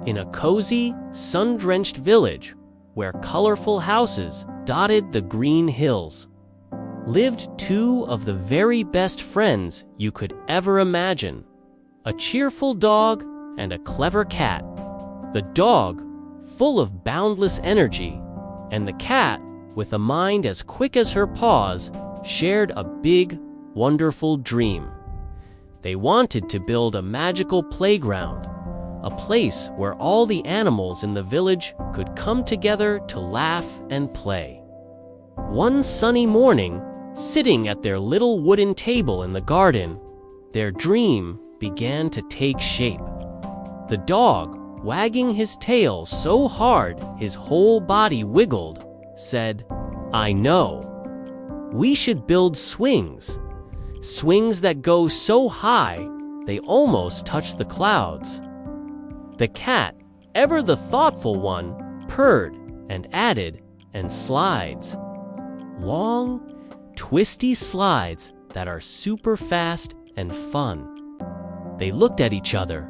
In a cozy, sun-drenched village where colorful houses dotted the green hills, lived two of the very best friends you could ever imagine, a cheerful dog and a clever cat. The dog, full of boundless energy, and the cat, with a mind as quick as her paws, shared a big, wonderful dream. They wanted to build a magical playground, a place where all the animals in the village could come together to laugh and play. One sunny morning, sitting at their little wooden table in the garden, their dream began to take shape. The dog, wagging his tail so hard his whole body wiggled, said, "I know. We should build swings. Swings that go so high they almost touch the clouds." The cat, ever the thoughtful one, purred and added, "and slides. Long, twisty slides that are super fast and fun." They looked at each other,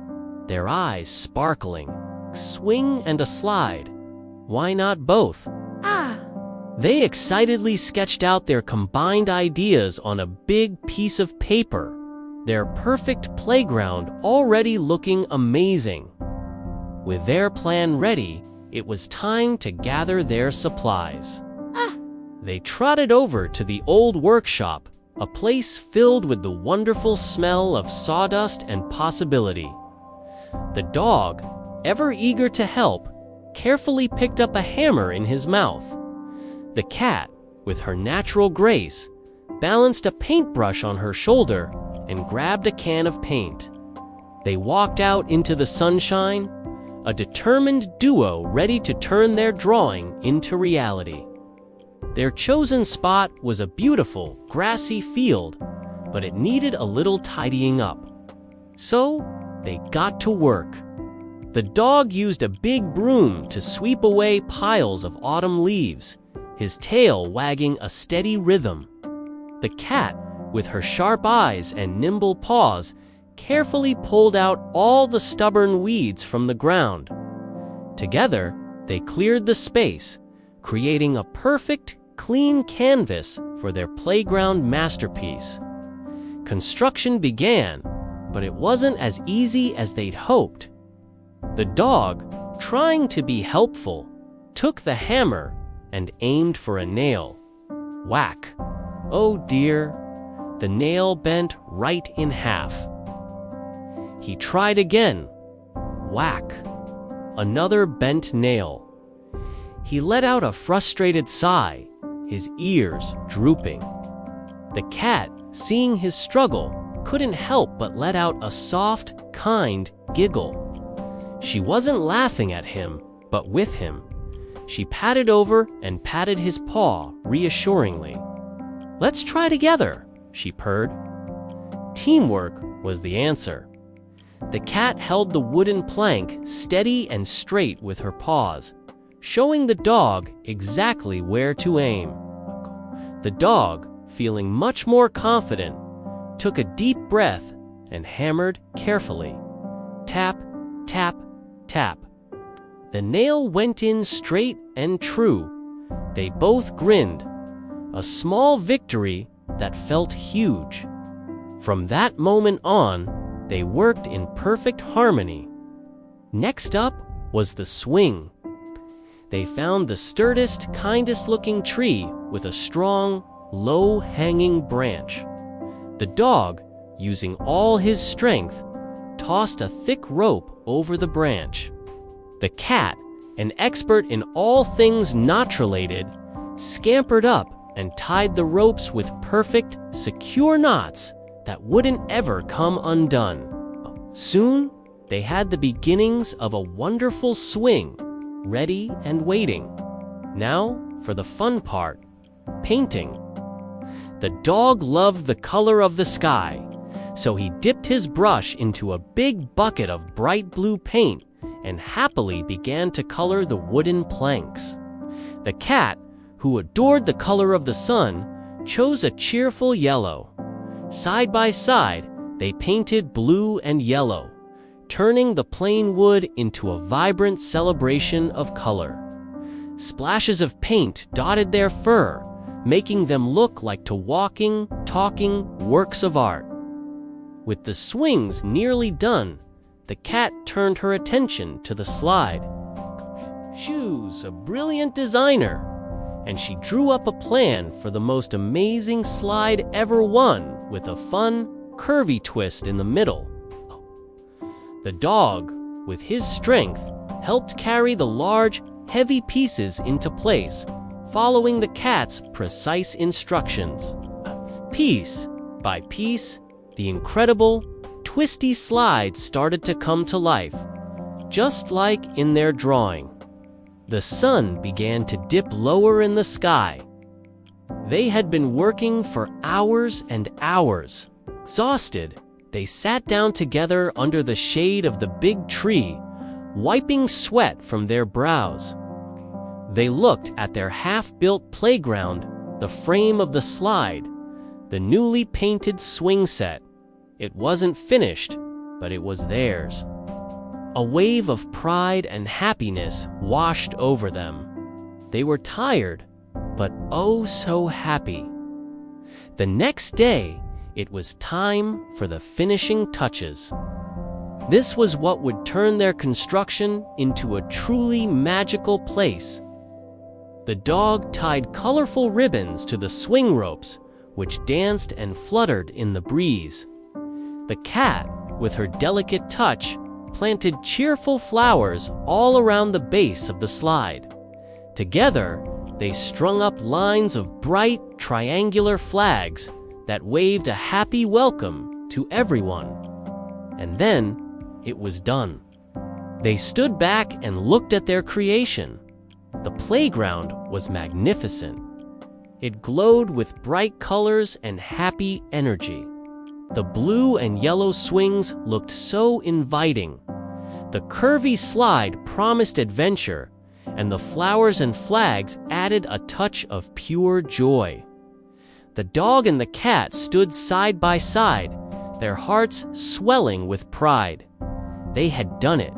their eyes sparkling. Swing and a slide. Why not both? They excitedly sketched out their combined ideas on a big piece of paper, their perfect playground already looking amazing. With their plan ready, it was time to gather their supplies. They trotted over to the old workshop, a place filled with the wonderful smell of sawdust and possibility. The dog, ever eager to help, carefully picked up a hammer in his mouth. The cat, with her natural grace, balanced a paintbrush on her shoulder and grabbed a can of paint. They walked out into the sunshine, a determined duo ready to turn their drawing into reality. Their chosen spot was a beautiful, grassy field, but it needed a little tidying up. So, they got to work. The dog used a big broom to sweep away piles of autumn leaves, his tail wagging a steady rhythm. The cat, with her sharp eyes and nimble paws, carefully pulled out all the stubborn weeds from the ground. Together, they cleared the space, creating a perfect, clean canvas for their playground masterpiece. Construction began, but it wasn't as easy as they'd hoped. The dog, trying to be helpful, took the hammer and aimed for a nail. Whack! Oh dear! The nail bent right in half. He tried again. Whack! Another bent nail. He let out a frustrated sigh, his ears drooping. The cat, seeing his struggle, couldn't help but let out a soft, kind giggle. She wasn't laughing at him, but with him. She patted over and patted his paw reassuringly. "Let's try together," she purred. Teamwork was the answer. The cat held the wooden plank steady and straight with her paws, showing the dog exactly where to aim. The dog, feeling much more confident, took a deep breath and hammered carefully. Tap, tap, tap. The nail went in straight and true. They both grinned, a small victory that felt huge. From that moment on, they worked in perfect harmony. Next up was the swing. They found the sturdiest, kindest-looking tree with a strong, low-hanging branch. The dog, using all his strength, tossed a thick rope over the branch. The cat, an expert in all things knot-related, scampered up and tied the ropes with perfect, secure knots that wouldn't ever come undone. Soon, they had the beginnings of a wonderful swing, ready and waiting. Now, for the fun part, painting. The dog loved the color of the sky, so he dipped his brush into a big bucket of bright blue paint and happily began to color the wooden planks. The cat, who adored the color of the sun, chose a cheerful yellow. Side by side, they painted blue and yellow, turning the plain wood into a vibrant celebration of color. Splashes of paint dotted their fur, making them look like walking, talking works of art. With the swings nearly done, the cat turned her attention to the slide. Choose a brilliant designer, and she drew up a plan for the most amazing slide ever won, with a fun, curvy twist in the middle. The dog, with his strength, helped carry the large, heavy pieces into place, following the cat's precise instructions. Piece by piece, the incredible, twisty slide started to come to life, just like in their drawing. The sun began to dip lower in the sky. They had been working for hours and hours. Exhausted, they sat down together under the shade of the big tree, wiping sweat from their brows. They looked at their half-built playground, the frame of the slide, the newly painted swing set. It wasn't finished, but it was theirs. A wave of pride and happiness washed over them. They were tired, but oh so happy. The next day, it was time for the finishing touches. This was what would turn their construction into a truly magical place. The dog tied colorful ribbons to the swing ropes, which danced and fluttered in the breeze. The cat, with her delicate touch, planted cheerful flowers all around the base of the slide. Together, they strung up lines of bright, triangular flags that waved a happy welcome to everyone. And then, it was done. They stood back and looked at their creation. The playground was magnificent. It glowed with bright colors and happy energy. The blue and yellow swings looked so inviting. The curvy slide promised adventure, and the flowers and flags added a touch of pure joy. The dog and the cat stood side by side, their hearts swelling with pride. They had done it.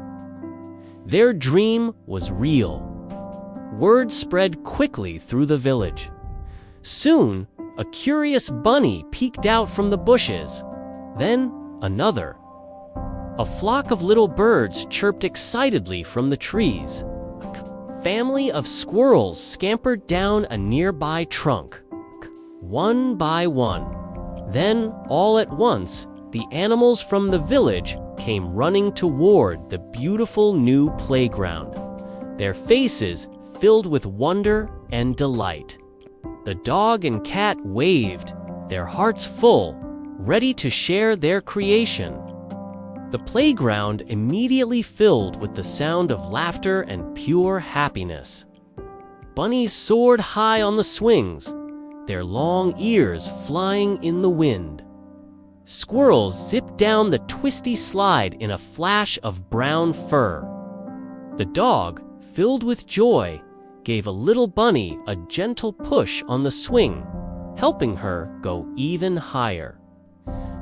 Their dream was real. Word spread quickly through the village. Soon, a curious bunny peeked out from the bushes. Then, another. A flock of little birds chirped excitedly from the trees. A family of squirrels scampered down a nearby trunk. One by one. Then, all at once, the animals from the village came running toward the beautiful new playground, their faces filled with wonder and delight. The dog and cat waved, their hearts full, ready to share their creation. The playground immediately filled with the sound of laughter and pure happiness. Bunnies soared high on the swings, their long ears flying in the wind. Squirrels zipped down the twisty slide in a flash of brown fur. The dog, filled with joy, gave a little bunny a gentle push on the swing, helping her go even higher.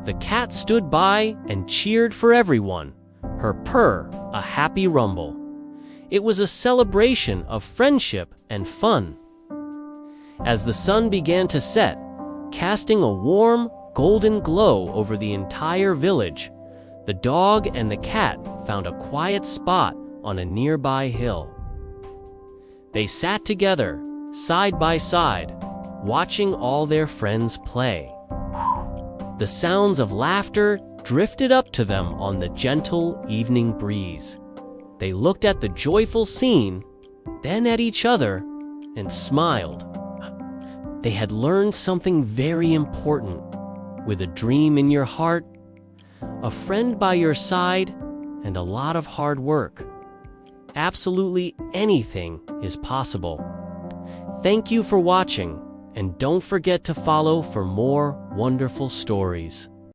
The cat stood by and cheered for everyone, her purr a happy rumble. It was a celebration of friendship and fun. As the sun began to set, casting a warm, golden glow over the entire village, the dog and the cat found a quiet spot on a nearby hill. They sat together, side by side, watching all their friends play. The sounds of laughter drifted up to them on the gentle evening breeze. They looked at the joyful scene, then at each other, and smiled. They had learned something very important. With a dream in your heart, a friend by your side, and a lot of hard work, absolutely anything is possible. Thank you for watching, and don't forget to follow for more wonderful stories.